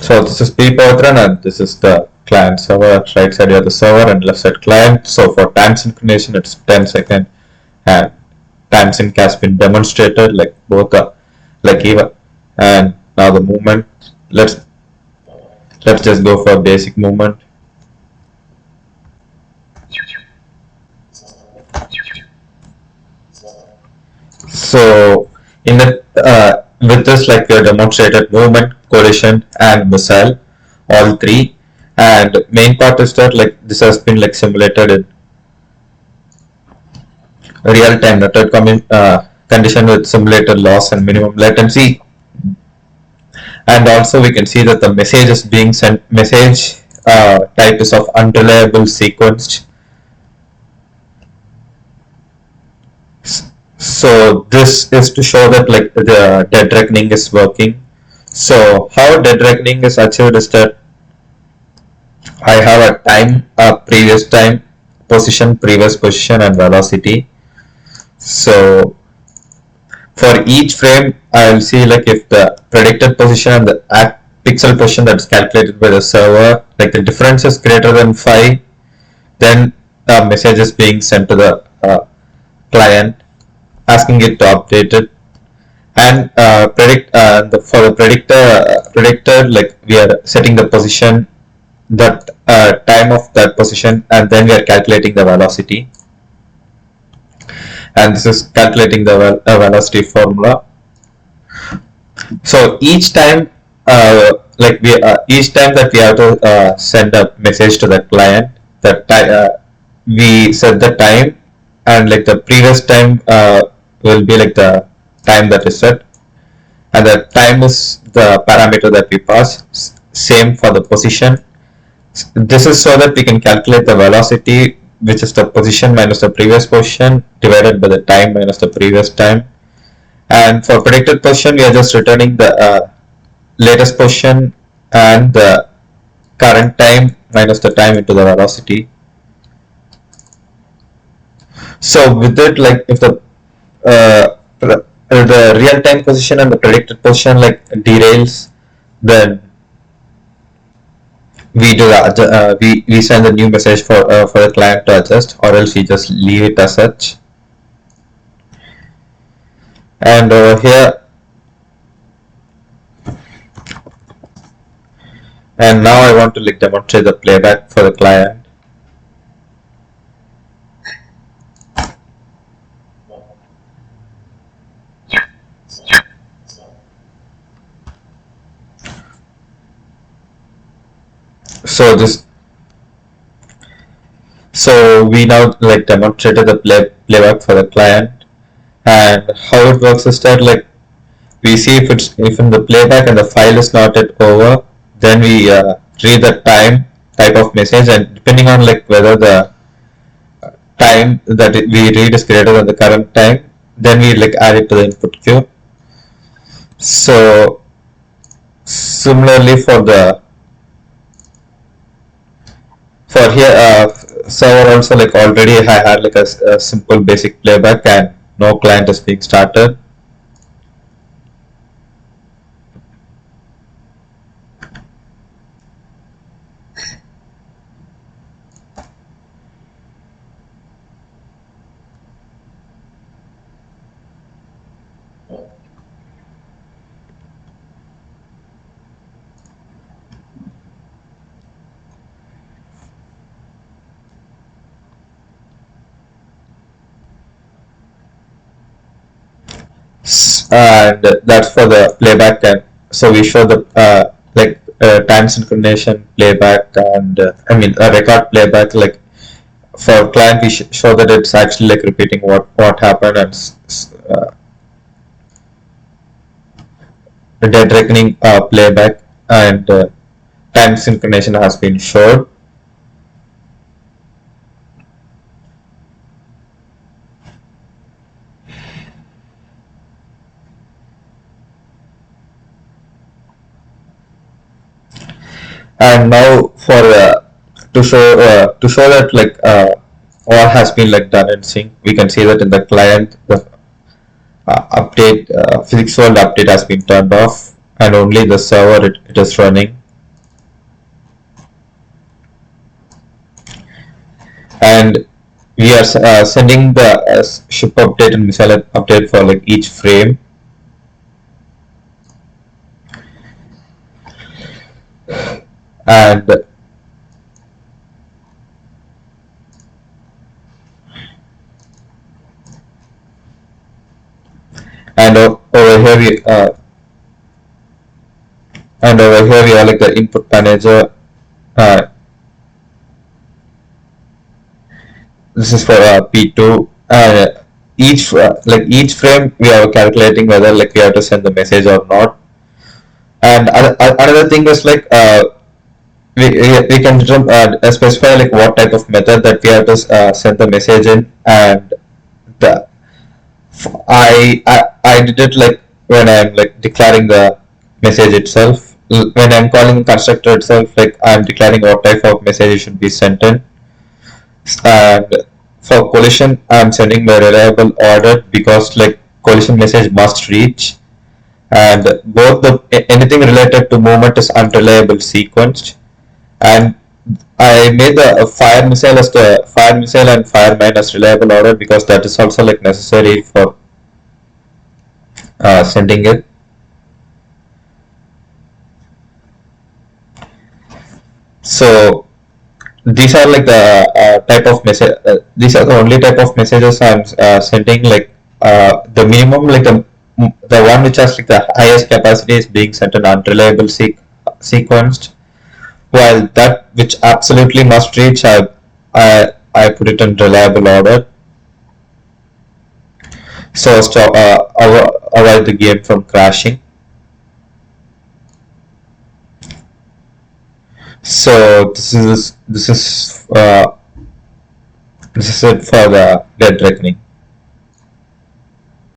So this is part1 and this is the client server. Right side you have the server and left side client. So for time synchronization it's 10 seconds and time sync has been demonstrated like both are like even. And now the movement, let's just go for basic movement. So in the with this, like we have demonstrated movement, collision and missile, all three. And main part is that like this has been like simulated in real time network condition with simulated loss and minimum latency. And also we can see that the message is being sent, message type is of unreliable sequenced. So this is to show that like the dead reckoning is working. So how dead reckoning is achieved is that I have a time, a previous time, position, previous position and velocity. So for each frame I will see like if the predicted position and the pixel position that's calculated by the server, like the difference is greater than 5, then a message is being sent to the client asking it to update it. And for the predictor, like we are setting the position, that time of that position, and then we are calculating the velocity. And this is calculating the velocity formula. So each time, each time that we have to send a message to the client, that we set the time, and like the previous time will be like the time that is set, and the time is the parameter that we pass. Same for the position. This is so that we can calculate the velocity, which is the position minus the previous position divided by the time minus the previous time. And for predicted position, we are just returning the latest position and the current time minus the time into the velocity. So with it, like if the real time position and the predicted position like derails, then we do we send a new message for the client to adjust, or else we just leave it as such. And over here, and now I want to like demonstrate the playback for the client. So we now like demonstrated the playback for the client. And how it works is that like we see if in the playback and the file is not yet over, then we read the time type of message, and depending on like whether the time that we read is greater than the current time, then we like add it to the input queue. So similarly for here server also like already I had like a simple basic playback and no client is being started. And that's for the playback. And so we show the time synchronization playback, and I mean a record playback. Like for client we show that it's actually like repeating what happened, and dead reckoning playback, and time synchronization has been showed. And now for to show that like all has been like done in sync, we can see that in the client the update physics world update has been turned off, and only the server it is running. and we are sending the ship update and missile update for like each frame. And over here we are like the input manager. uh, this is for P2. Each frame we are calculating whether like we have to send the message or not. And another thing is like we can specify like what type of method that we have to send the message in. And the I did it like when I'm like declaring the message itself. When I'm calling constructor itself, like I'm declaring what type of message it should be sent in. And for collision, I'm sending the reliable order because like collision message must reach, and both the anything related to movement is unreliable sequenced. And I made the fire missile as the fire missile and fire mine as reliable order because that is also like necessary for sending it. So these are like the type of message. These are the only type of messages I'm sending. Like the minimum, like the one which has like the highest capacity is being sent in unreliable sequenced, while that which absolutely must reach, I put it in reliable order, so as to avoid the game from crashing. So this is it for the dead reckoning.